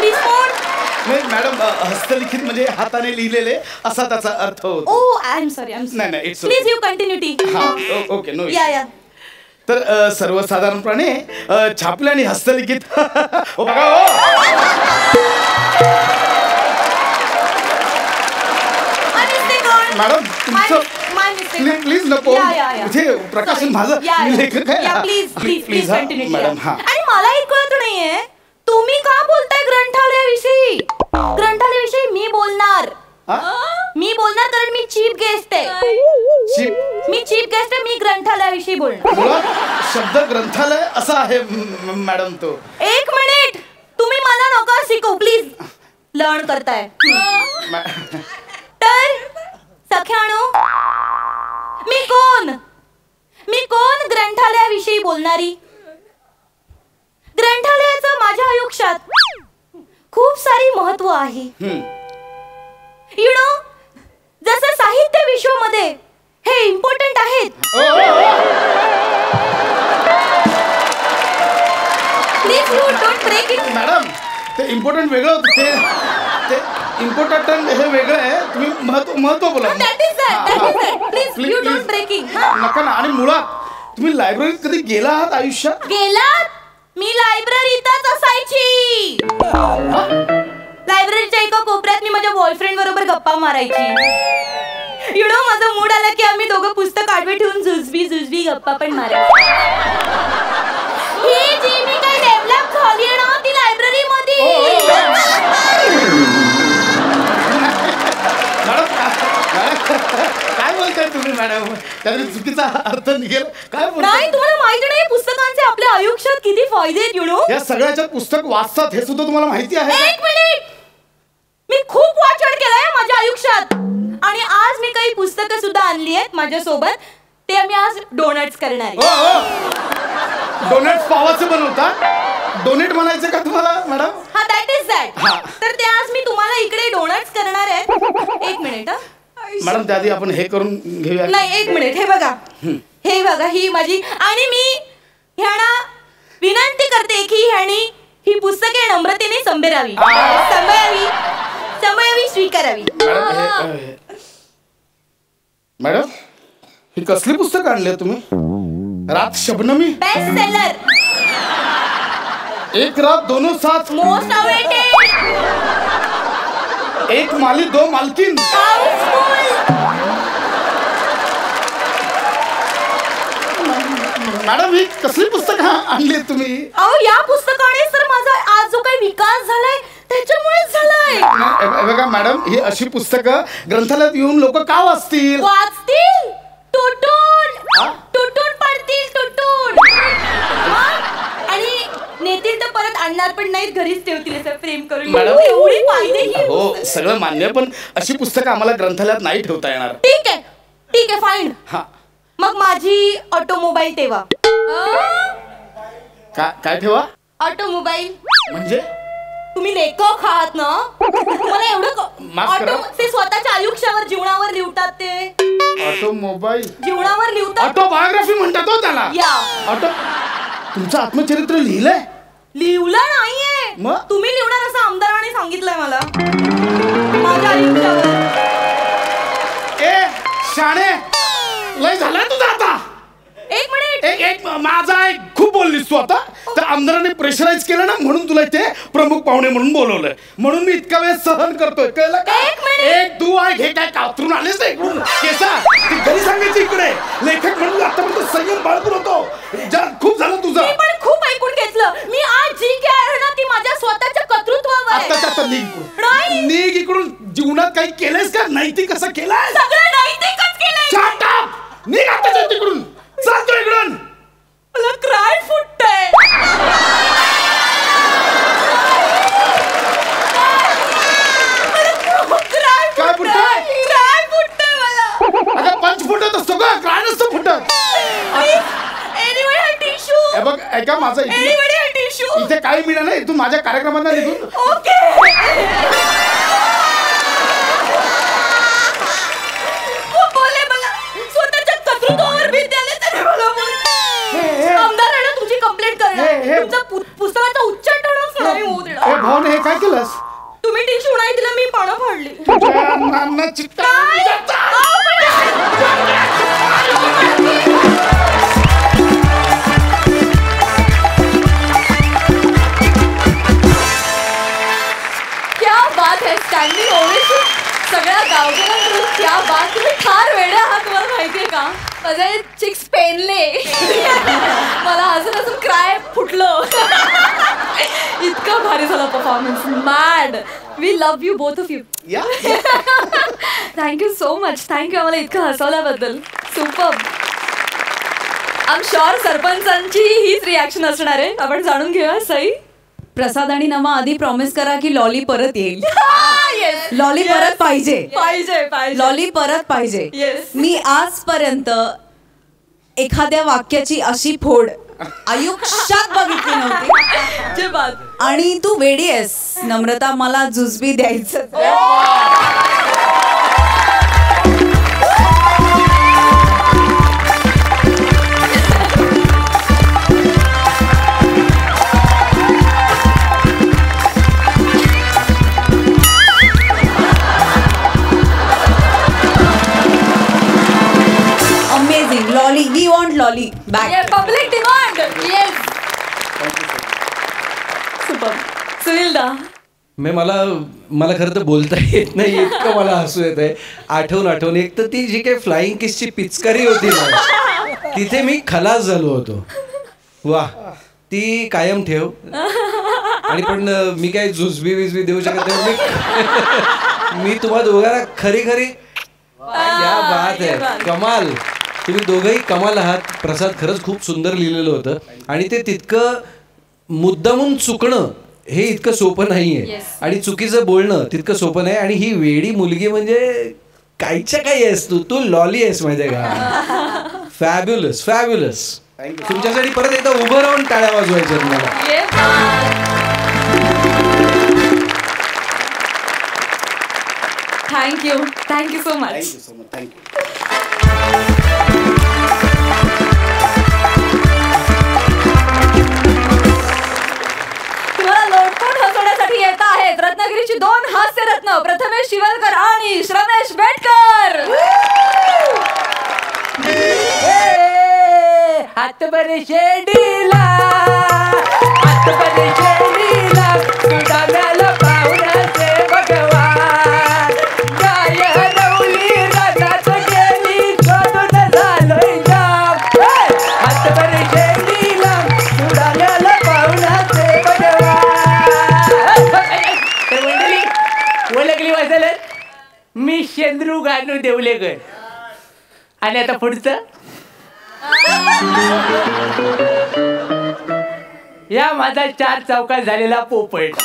रिस्पॉन्ड नाही मॅडम, हस्तलिखित म्हणजे हाताने लिहिलेले असा त्याचा अर्थ होतो. ओ आय एम सॉरी नाही it's please you continuity okay no या तर सर्वसाधारणपणे छापील आणि हस्तलिखित ओ बघा हो मॅडम तुमचं प्लीज नको इथे प्रकाशन माझं लेखक आहे प्लीज कंटिन्यू मॅडम. हा आणि मला एक कळत नाहीये तुम्ही का बोलताय ग्रंथालयाविषयी मी बोलणार कारण मी चीफ गेस्ट आहे मी चीफ गेस्ट आहे मी ग्रंथालयाविषयी बोलणार. मुळात शब्द ग्रंथालय असा आहे मॅडम तो. एक मिनिट तुम्ही मला नका शिकवू प्लीज लर्न करताय. तर सख्यानो मी कोण ग्रंथालयाविषयी बोलणारी. ग्रंथालयाचं माझ्या आयुष्यात खूप सारी महत्व आहे. यु नो जसं साहित्य विश्वामध्ये हे इम्पॉर्टंट आहेत. Please you don't break it. Madam ते इम्पॉर्टंट वेगळं होतं ते इम्पॉर्टंट हे वेगळं आहे. तुम्ही महत्व बोला. Please you don't breaking. नका ना. आणि मुळात तुम्ही लायब्ररीत कधी गेला आहात आयुष्यात? गेलात? मी लायब्ररीतच असायची. लायब्ररीच्या एका कोपऱ्यात मी माझ्या बॉयफ्रेंड बरोबर गप्पा मारायची. यु नो माझा मूड आला की आम्ही दोघं पुस्तक आडवे ठेवून जुजबी गप्पा पण मारायची. ही जी मी काय डेव्हलप झाली आहे ना ती लायब्ररी मध्ये. काय बोलताय तुम्ही मॅडम? त्याने चुकीचा अर्थ निघेल काय नाही. तुम्हाला माहिती नाही पुस्तकांचे आपल्या आयुष्यात किती फायदे आहेत. यु नो या सगळ्याच्या पुस्तक वाचतात हे सुद्धा तुम्हाला माहिती आहे? एक मिनिट मी खूप वाचन केलंय माझ्या आयुष्यात आणि आज मी काही पुस्तकं सुद्धा आणली आहेत माझ्या सोबत. ते आम्ही आज डोनट्स करणार आहे. डोनट्स पावाचे बनवता? डोनेट म्हणायचं का तुम्हाला मॅडम? हा दॅट इज दॅट. तर ते आज मी तुम्हाला इकडे डोनट्स करणार आहे. एक मिनिट मॅडम त्याआधी आपण हे करून घेऊया. नाही एक मिनिट. हे बघा ही माझी आणि मी ह्याना विनंती करते की ह्यानी ही पुस्तके नम्रतेने सांभाळावी स्वीकारावी. मॅडम ही कसली पुस्तक आणली तुम्ही? रात शबनमी बेस्ट सेलर. एक रात दोनों साथ मोस्ट अवेटेड. एक मालिक दो मालकीन. मॅडम ही कसली पुस्तक आणली तुम्ही? अहो या पुस्तकाने सर माझा आज जो काही विकास झालाय त्याच्यामुळेच झालाय. बघा मॅडम ही अशी पुस्तकं ग्रंथालयात येऊन लोक का वाचतील? तुटून पडतील आणि नेतील तर परत आणणार पण नाहीत घरीच ठेवतील सर फ्रेम करून. एवढी फायदे. हो सगळं मान्य पण अशी पुस्तकं आम्हाला ग्रंथालयात नाही ठेवता येणार. ठीक आहे फाईन. मग माझी ऑटोमोबाईल ठेवा. काय ठेवा? ऑटोमोबाईल म्हणजे तुम्ही लेखक आहात ना मला एवढं ते स्वतःच्या आयुष्यावर जीवनावर लिहतात. ते ऑटोमोबाईल जीवनावर लिहतात. ऑटोबायोग्राफी म्हणतात हो त्याला. ऑटो तुमचं आत्मचरित्र लिहिलंय? लिहिलं नाहीये. मग तुम्ही लिहणार असं आमदाराने सांगितलंय मला माझ्या आयुष्यावर. ए शाणे लय झालाय तुझा आता. एक मिनिट. एक माझा खूप बोललीस स्वतः. तर आमदारांनी प्रेशराईज केलं ना, म्हणून तुला इथे प्रमुख पाहुणे म्हणून बोलवलंय. म्हणून मी इतका वेळ सहन करतोय, कळलं का? एक तू आहे, हे काय कातरून आलेस ना इकडून केसा, ती घरी सांगायची इकडे. लेखक म्हणून आतापर्यंत संयम बाळगून होतो. खूप झालं तुझं. मी पण खूप ऐकून घेतलं. मी आज जी काय आहे ना ती माझ्या स्वतःच्या कर्तृत्वावर आहे. आता निघ इकडून. जीवनात काही केलंयस का? नैतिक कसं केलंय? सगळं नैतिकच केलंय. Shut up! निघ आता तिकडून. चालतो इकडून. मला क्राय फुटतंय. काय फुटतंय? क्राय फुटतंय मला. अगं पंच फुटत असतो का? काय नसतं फुटत. Anybody have tissue? हे बघ ऐका माझं Anybody have tissue? इथे काही मिळालं नाही. तू माझ्या कार्यक्रमात निघून. ओके. बोलले मला स्वतःच्या कर्तृत्वावर भीती आली तरी मला बोलले. आमदारांना तुझी कंप्लेंट करणार. तुमच्या पुस्तकाचा उच्चाटनच नाही होऊ देणार. भावने हे काय केलंस? तुम्ही टिश्यू नाही दिला, मी पानं फाडली. क्या बात है. स्टँडिंग ओवेशन सगळ्या गावकऱ्यांकडून. क्या बात. तुम्ही फार वेड्या आहात, तुम्हाला माहितीये का? माझे चिक्स पेनले. मला हसून हसून क्राय फुटलं. इतका भारी झाला performance. Mad. We love you both of you. Thank you so much. Thank you आम्हाला इतकं हसवल्याबद्दल. सुपर. आय एम शुअर सरपंचांची हीच रिॲक्शन असणार आहे. आपण जाणून घेऊया. सई, प्रसाद आणि नमा आधी प्रॉमिस करा की लॉली परत येईल. लॉली परत पाहिजे. पाहिजे. लॉली परत पाहिजे. Yes. मी आजपर्यंत एखाद्या वाक्याची अशी फोड आयुष्यात बघितली नव्हती. जे बात. आणि तू वेडी आहेस नम्रता, मला जुजबी द्यायचं. Amazing. Lolly, we want Lolly back. Public demand. Yes. Super. Sunil da. मला खरं तर बोलता येत नाही, इतकं मला हसू येत आहे आठवून. एक तर ती जी काही फ्लाइंग किसची पिचकारी होती ना, तिथे मी खलास झालो होतो. वा, ती कायम ठेव. आणि पण मी काही जुजबी देऊ शकत नाही. मी तुम्हा दोघांना खरी क्या बात आहे. कमाल. तुम्ही दोघंही कमाल आहात. प्रसाद खरंच खूप सुंदर लिहिलेलं होतं. आणि ते तितकं मुद्दामून चुकणं हे इतकं सोपं नाहीये. आणि चुकीचं बोलणं तितकं सोपं नाही. आणि ही वेडी मुलगी म्हणजे काहीच्या काही आहेस तू लॉली आहेस माहितीये का. फॅब्युलस. तुमच्यासाठी परत एकदा उभं राहून टाळ्या वाजवायच्या तुम्हाला. Thank you so much. तुम्हाला लोटपोट हसवण्यासाठी येत आहेत रत्नागिरीची 2 हास्यरत्न, प्रथमेश शिवलकर आणि श्रमेश बेटकर. हात बरे शेडीला, हात बरे शेडीला, सुदाम्याला पाहुण्याचे भगवान. गाय रवली रनात गेली, शोधून झालोय जाम. हात बरे शेडीला, सुदाम्याला पाहुण्याचे भगवान. तर मंडळी ओळखली वाजल. मी शेंद्रू गानू देवलेकर. आणि आता पुढचं या माझा 4 चौकात झालेला पोपट.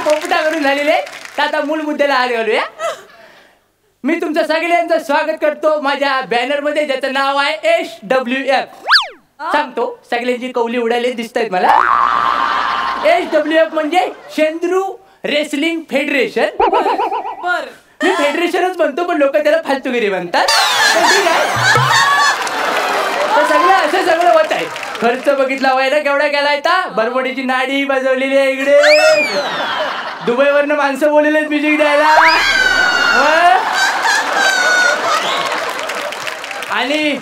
पोपटावरून झालेले. तर आता मूळ मुद्द्याला हात घालूया. मी तुमचं सगळ्यांचं स्वागत करतो माझ्या बॅनर मध्ये, ज्याचं नाव आहे SWF. सांगतो, सगळ्यांची कौली उडाले दिसत आहेत मला. SWF म्हणजे शेंद्रू रेसलिंग फेडरेशन. मी फेडरेशनच म्हणतो, पण लोक त्याला फालतूगिरी म्हणतात. ठीक आहे. तर असं सगळं होत आहे. खर्च बघितला व्हायला केवढा केला आता. बरबडीची नाडी बजवलेली आहे इकडे. दुबईवरनं माणसं बोललेले म्युझिक द्यायला. आणि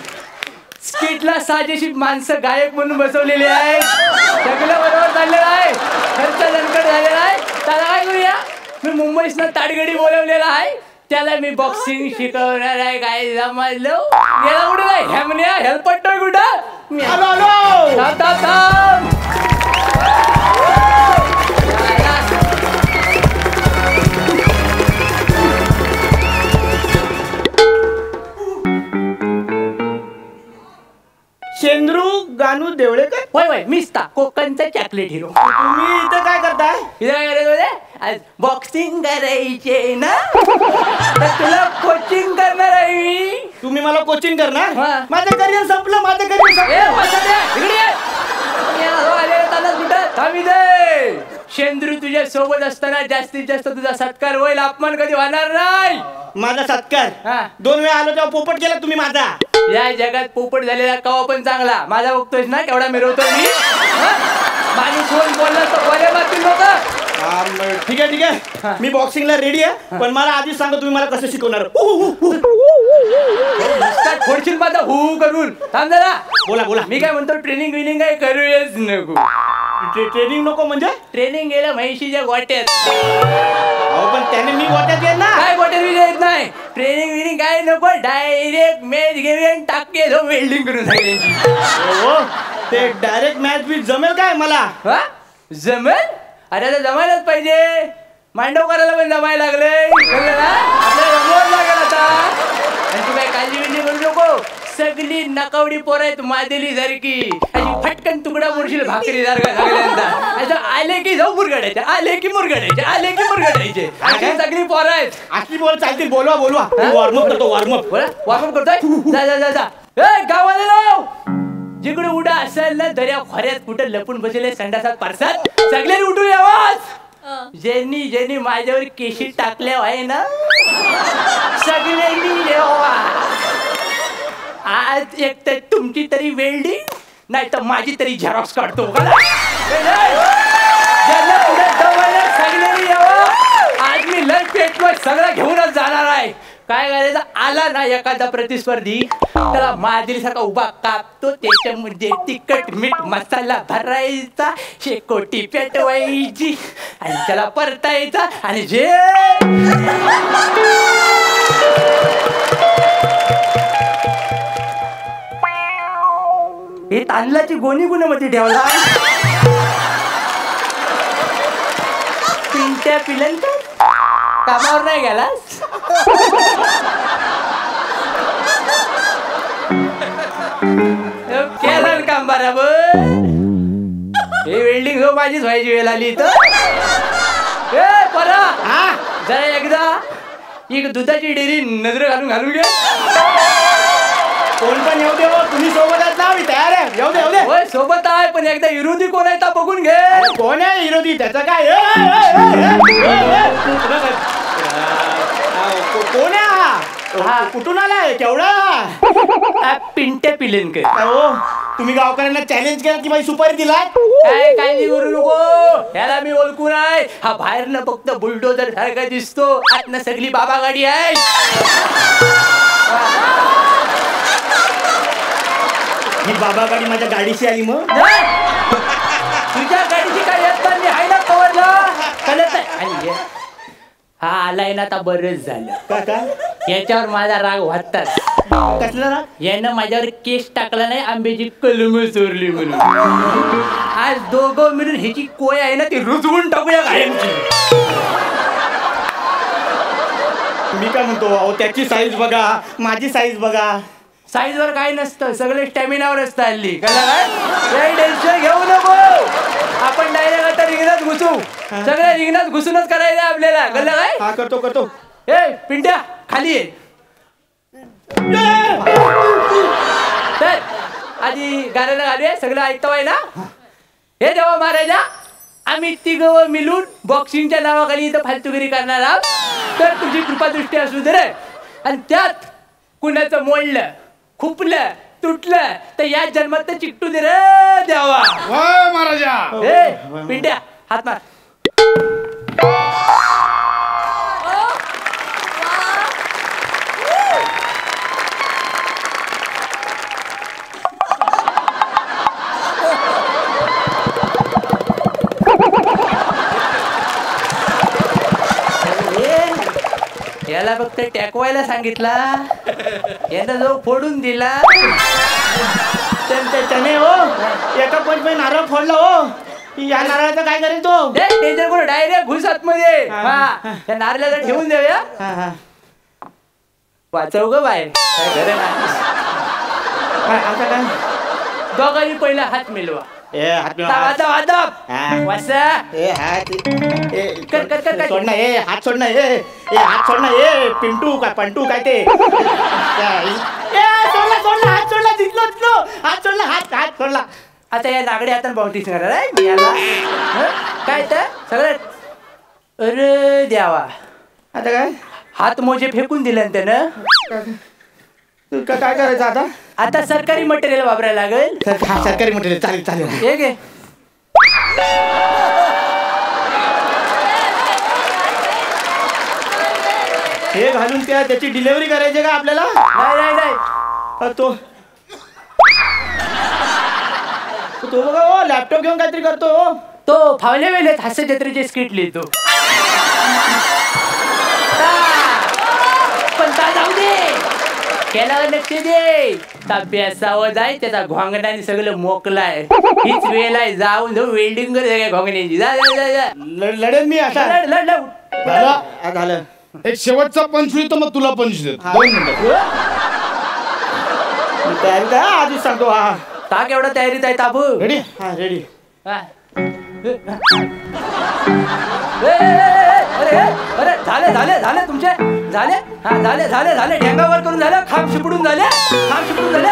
स्किटला साजेशी माणसं गायक म्हणून बसवलेली आहे. सगळं बरोबर चाललेलं आहे. खर्च दणकट झालेला आहे. त्याला काय करूया, मी मुंबईतनं ताडगडी बोलवलेला आहे. त्याला मी बॉक्सिंग शिकवणार आहे. काय समजलो गेला कुठे नाही हेमण्या हेल्पटतोय कुठं मी आलो. शेंद्रू गानू देवळेकर. होय होय मीच ता कोकणचा चॉकलेट हिरो. तुम्ही इथं काय करताय? इथं काय करायचं आज बॉक्सिंग करायचे ना तर तुला कोचिंग करणार आहे मी. तुम्ही मला कोचिंग करणार? हा. माझं करिअर संपलं. माझं करिअर ए, संपलं. वाचा द्या, इकडे ये. या, हो, आले, तानाच कुठं? थांबी दे. शेंद्रू तुझ्या सोबत असताना जास्तीत जास्त तुझा सत्कार होईल, अपमान कधी होणार नाही. माझा सत्कार हा. 2 वेळा आलो तेव्हा पोपट केला तुम्ही माझा. या जगात पोपट झालेला कवा पण चांगला. माझा बघतोयस ना केवढा मिरवतोय मी. माणूस कोण बोलला तर बोले मारतील लोक. ठीक आहे ठीक आहे, मी बॉक्सिंगला रेडी आहे. पण मला आधीच सांगा तुम्ही मला कसं शिकवणार? खोडशील माझा हू करून. थांब जरा. बोला बोला. मी काय म्हणतो ट्रेनिंग विनिंग काय करूयाच नको. ट्रेनिंग नको म्हणजे? ट्रेनिंग गेलं म्हैशीच्या गोट्यात. अहो पण त्याने मी गोट्यात येईल ना. काय गोट्यात येत नाही. ट्रेनिंग विनिंग काय नको, डायरेक्ट मॅच घेऊया टाके जाऊ वेल्डिंग करून सगळ्यांची. हो ते डायरेक्ट मॅच बी जमेल काय मला? हा जमेल. अरे आता जमायलाच पाहिजे. मांडव करायला पण जमायला लागले. आपल्याला जमवायला लागेल आता. आणि तू काय काळजी बिळजी करू नको. सगळी नकावडी पोर आहेत मादेली सारखी. अशी फटकन तुकडा मोडशील भाकरी सारखा सगळ्यांचा. असं आले की जाऊ मुरगडायचे, आले की मुरगडायचे, आले की मुरगडायचे. अशी सगळी पोरं आहेत. असली बोल चालतील. बोलवा बोलवा. वॉर्मअप करतो वॉर्मअप. वॉर्मअप करतोय. जा जा जा जा. ए गावाला लाव. जिकडे उडा असेल ना दर्या खोऱ्यात कुठं लपून बसले संडासात पारसात सगळे उठून आवाज. ज्यांनी ज्यांनी माझ्यावर केशी टाकल्या आहे ना सगळ्यांनी येवा. आज एक तर तुमची तरी वेल्डिंग नाही तर माझी तरी झेरॉक्स काढतो. सगळ्यांनी यावं. आज मी लय पेटवर सगळं घेऊनच जाणार आहे. काय करायचं, आला ना एखादा प्रतिस्पर्धी त्याला मादिरी सारखा उभा कापतो. त्याच्यामध्ये तिखट मीठ मसाला भरायचा, शेकोटी पेटवायची आणि त्याला परतायचा आणि जे हे तांदळाची गोणी गुणामध्ये ठेवला. पिंट्या पिलंत कामावर नाही गेलास. केलं काम बरोबर. हे वेल्डिंग हो माझीच व्हायची वेळ आली तर. जरा एकदा एक दुधाची डेअरी नजर घालून घे. कोण पण येऊ दे. तुम्ही सोबत आहात ना. मी तयार आहे. येऊ दे येऊ दे. होय सोबत आहे पण एकदा विरोधी कोण आहे तर बघून घे. कोण आहे विरोधी? त्याचं काय? कोण आहे हा? कुठून आलाय? केवढा? पिंट्या पिलेनकर. हो तुम्ही गावकऱ्यांना चॅलेंज केला की माझी सुपारी दिलाय? काय काळजी करू नको. याला मी ओळखून आहे. हा बाहेरनं फक्त बुलडोजर सारखा दिसतो, आतनं सगळी बाबा गाडी आहे. ही बाबा गाडी माझ्या गाडीशी आली मग? तुझ्या गाडीची काय येत नाही. आहे ना कवरला कळत नाही. हा आलाय ना आता बरंच झालं. काका याच्यावर माझा राग वाटतात. कसला राग? यानं माझ्यावर केस टाकला नाही, आंब्याची कलम चोरली म्हणून. आज दोघं मिळून ह्याची कोय आहे ना ती रुजवून टाकूया कायमची. मी काय म्हणतो, अहो त्याची साईज बघा, माझी साईज बघा. साईजवर काय नसतं, सगळे स्टॅमिनावर असतं हल्ली. कळलं काय? टेन्शन घेऊ नको. आपण डायरेक्ट आता रिंगणात घुसू. सगळ्या रिंगणात घुसूनच करायचं आपल्याला. कळलं काय? हा करतो करतो. ए पिंट्या खाली ये. तर आधी गाण्याला घालूया. सगळं ऐकतो आहे ना? हे देवा महाराजा, आम्ही तिघं मिळून बॉक्सिंगच्या नावाखाली इथं फालतुगिरी करणार आहोत. तर तुझी कृपादृष्टी असू दे रे. आणि त्यात कुणाचं मोडलं, खुपलं, तुटलं तर या जन्मात तर चिकटू दे रे देवा. महाराजा. ए पिंट्या हात मार. याला फक्त टेकवायला सांगितला, याचा जो फोडून दिला त्याने हो एका पंच नारळ फोडला हो. या नारळाचं काय करेल तो? टेन्शन करू, डायरेक्ट घुस आतमध्ये. हा, त्या नारळाला ठेवून देऊया. वाचव ग बाहेर. आता काय दोघांनी पहिला हात मिळवा. हात सोडणं हात सोडणं हात सोडणं पिंटू काय पंटू काय ते सोडला सोडला हात सोडला दिसलो दिसलो हात सोडला हात सोडला. आता या नागडे हाताने बाउंटी करणार आहे काय तर सगळं. अरे द्यावा, आता काय हात मोजे फेकून दिले त्यानं. काय करायचं आता? आता सरकारी मटेरियल वापरायला लागेल. सरकारी मटेरियल चालेल चालेल. हे घे. हे घालून त्याची डिलिव्हरी करायची का आपल्याला? नाही नाही नाही. तो बघा लॅपटॉप घेऊन काहीतरी करतो. तो फावले वेळेत हास्य जत्रेची स्किट लिहितो. पण का जाऊ दे, केला लक्ष दे. ताब्यासावं जाय, त्याचा घोंगडाने सगळं मोकलाय. हीच वेळ आहे, जाऊन जाऊ वेल्डिंग कर घोंगड्याची. जा जा जा. लढेल मी असा. लढ लढ लढ. झालं. एक शेवटचा पंच देतो, मग तुला पंच देतो. 2 मिनिटं. तयारी आधीच सांगतो. हा का केवढा तयारीत आहे ताबू? रेडी? हा रेडी. अरे झाले झाले झाले तुमचे झाले. हा झाले झाले झाले. ढेंगावर करून झालं. खांब शिपडून झाले. खांब शिपडून झाले.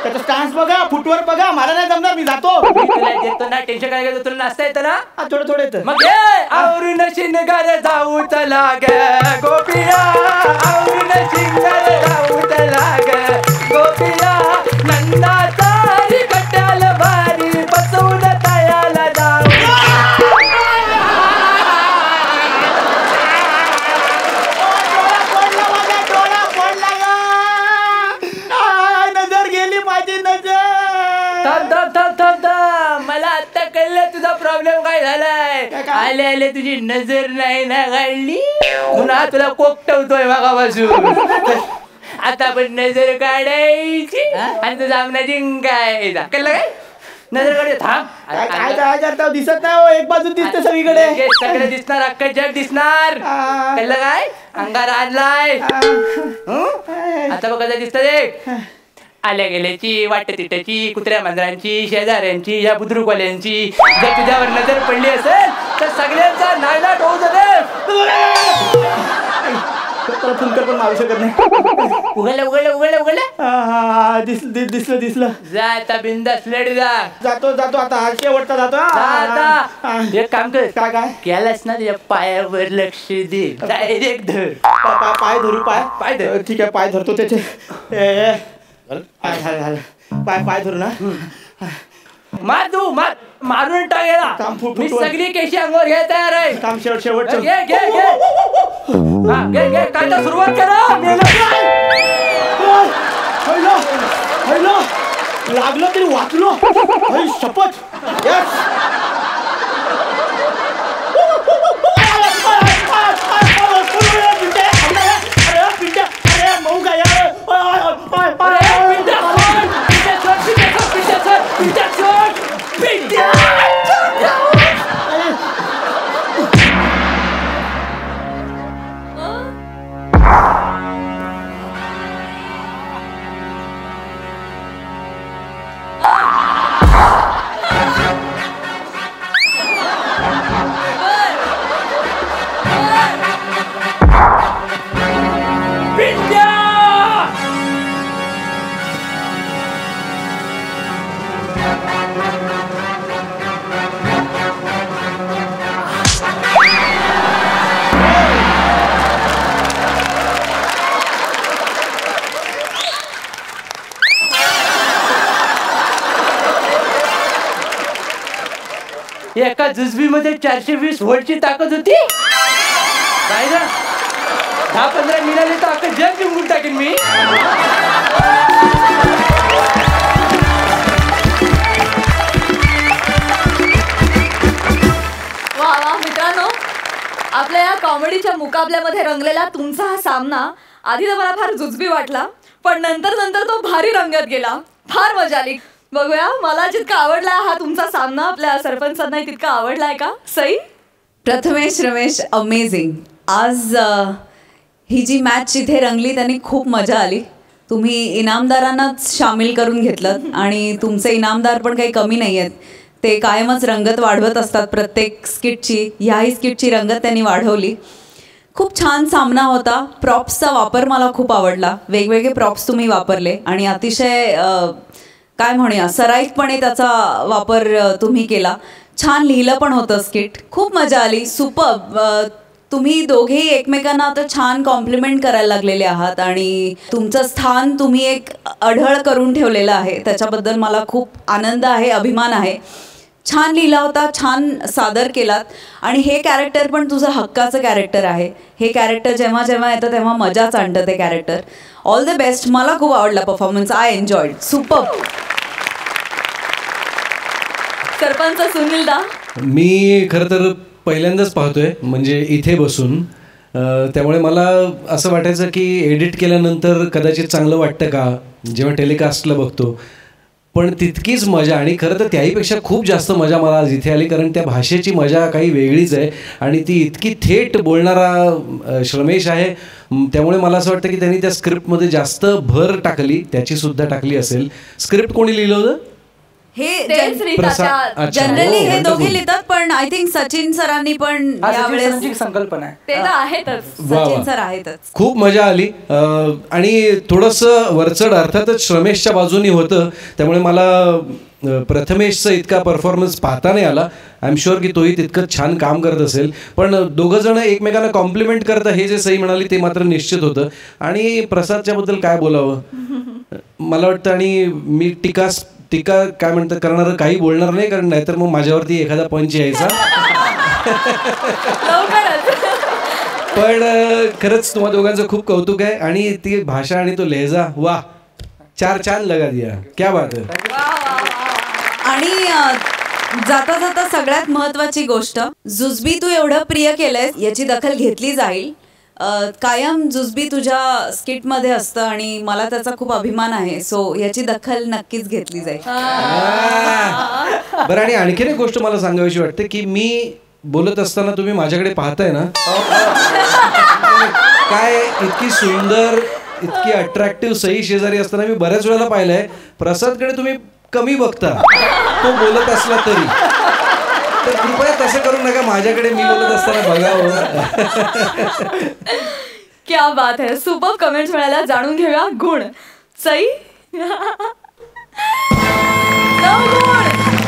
त्याचा स्टान्स बघा, फुटवर बघा. मला नाही जमणार, मी जातो. देतो ना, टेन्शन काय घेतो, तुला नाचता येतं ना? थोडं थोडं येतं. मग आवरून शिंगार जाऊ चला ग गोपिया, आवरून शिंगार जाऊ चला ग गोपिया. नंदाचा कट्याल भारी बसवून तयाला जाऊ. नजर गेली माझी नजर. मला आता कळलं तुझा प्रॉब्लेम काय झालाय. आले आले तुझी नजर नाही ना काढली, पुन्हा तुला कोकटवतोय मागापासून. आता पण नजर काढायची आणि तुझा आमना जिंकायचा. कळलं काय? नजर काढ. थांब. काय करता? दिसत नाही. एक बाजू दिसते सगळीकडे. सगळं दिसणार, अख्खं जग दिसणार. कळलं काय? अंगार आणलाय. आता बघ कसं दिसत एक. आल्या गेल्याची, वाट तिट्याची, कुत्र्या मांजरांची, शेजाऱ्यांची, या बुद्रुकवाल्यांची जर तुझ्यावर नजर पडली असेल तर सगळ्यांचा नायनाट होऊ दे. फुंकर पण मारू शकत नाही. उघडलं उघडलं उघडलं उघडलं. दिसलं दिसलं. जा आता बिंदास लढ जा. जातो जातो आता. शेवटचा जातो. आता एक काम कर. काय काय केलास ना तुझ्या पायावर लक्ष दे. डायरेक्ट धर. पाय धरू. पाय धर. ठीक आहे, पाय धरतो त्याचे. पाय धरू ना. मार तू मार. मारून टाकेला. मी सगळी केशी अंगावर घ्यायला तयार आहे. काम शेवट. घे घे घे. हा घे घे. काय तर सुरुवात करा. लागलं तरी वाचलो. शपथ. मऊ काय एका जुजबीमध्ये 420 व्होल्टची ताकद होती. काय ना 10-15 मिळाले तर अख्खं जग जिंकून टाकेन मी. आपल्या या कॉमेडीच्या मुकाबल्यामध्ये रंगलेला तुमचा हा सामना आधी तर मला फार जुजबी वाटला, पण नंतर नंतर तो भारी रंगत गेला. फार मजा आली. बघूया, मला जितका आवडला हा तुमचा सामना आपल्या सरपंचांनाही तितका आवडलाय का? सई? प्रथमेश, रमेश, अमेझिंग. आज ही जी मॅच इथे रंगली त्यांनी खूप मजा आली. तुम्ही इनामदारांनाच सामील करून घेतलं आणि तुमचे इनामदार पण काही कमी नाही आहेत. ते कायमच रंगत वाढवत असतात प्रत्येक स्किटची. ह्याही स्किटची रंगत त्यांनी वाढवली. खूप छान सामना होता. प्रॉप्सचा वापर मला खूप आवडला. वेगवेगळे प्रॉप्स तुम्ही वापरले आणि अतिशय काय म्हणूया सराईतपणे त्याचा वापर तुम्ही केला. छान लिहिलं पण होतं स्किट. खूप मजा आली. सुपर. तुम्ही दोघेही एकमेकांना आता छान कॉम्प्लिमेंट करायला लागलेले आहात आणि तुमचं स्थान तुम्ही एक अढळ करून ठेवलेलं आहे. त्याच्याबद्दल मला खूप आनंद आहे, अभिमान आहे. छान लिहिला होता, छान सादर केलात आणि हे कॅरेक्टर पण तुझं हक्काचं कॅरेक्टर आहे. हे कॅरेक्टर जेव्हा जेव्हा येतं तेव्हा मजाच आणतं ते कॅरेक्टर. All the best. मला खूप आवडला performance. I enjoyed. Super. Sarpanch सुनीलदा? मी खरं तर पहिल्यांदाच पाहतोय म्हणजे इथे बसून, त्यामुळे मला असं वाटायचं की एडिट केल्यानंतर कदाचित चांगलं वाटतं का जेव्हा टेलिकास्टला बघतो, पण तितकीच मजा आणि खरं तर त्याहीपेक्षा खूप जास्त मजा मला आज इथे आली, कारण त्या भाषेची मजा काही वेगळीच आहे आणि ती इतकी थेट बोलणारा श्रमेश आहे. त्यामुळे मला असं वाटतं की त्यांनी त्या स्क्रिप्टमध्ये जास्त भर टाकली, त्याची सुद्धा टाकली असेल. स्क्रिप्ट कोणी लिहिलं होतं? हे अच्छा. जनरली हो, हे wonderful. दोघे लिहितात, पण आय थिंक सचिन सरांनी पण यावेळेस संकल्पना आहे. ते तर आहेतच. वा. सचिन सर आहेतच. खूप मजा आली आणि थोडंसं वरचढ अर्थातच श्रमेशच्या बाजूनी होतं. त्यामुळे मला प्रथमेशचा इतका परफॉर्मन्स पाहता नाही आला. आय एम शुअर की तोही तितकं छान काम करत असेल, पण दोघं जण एकमेकांना कॉम्प्लिमेंट करतं हे जे सई म्हणाली ते मात्र निश्चित होतं. आणि प्रसादच्याबद्दल काय बोलावं मला वाटतं, आणि मी टीका काय म्हणतात करणारं काही बोलणार नाही, कारण नाहीतर मग माझ्यावरती एखादा पंच यायचा. पण खरंच तुम्हा दोघांचं खूप कौतुक आहे आणि ती भाषा आणि तो लहजा, वा, चार चांद लगा दिया, क्या बात है. आणि जाता जाता सगळ्यात महत्वाची गोष्ट, जुजबी तू एवढं प्रिय केलंय याची दखल घेतली जाईल. कायम जुजबी तुझ्या स्किटमध्ये असतं आणि मला त्याचा खूप अभिमान आहे. सो याची दखल नक्कीच घेतली जाईल. बरं, आणि आणखीन एक गोष्ट मला सांगावीशी वाटते की मी बोलत असताना तुम्ही माझ्याकडे पाहताय ना, काय इतकी सुंदर, इतकी अट्रॅक्टिव्ह सई शेजारी असताना मी बऱ्याच वेळेला पाहिलंय प्रसादकडे तुम्ही कमी बघता, तो बोलत असला तरी. तर कृपया तसं करू नका, माझ्याकडे मी बोलत असताना बघावं. क्या बात है. सुपर कमेंट्स मिळाल्या. जाणून घेऊया गुण. सई? 9 गुण.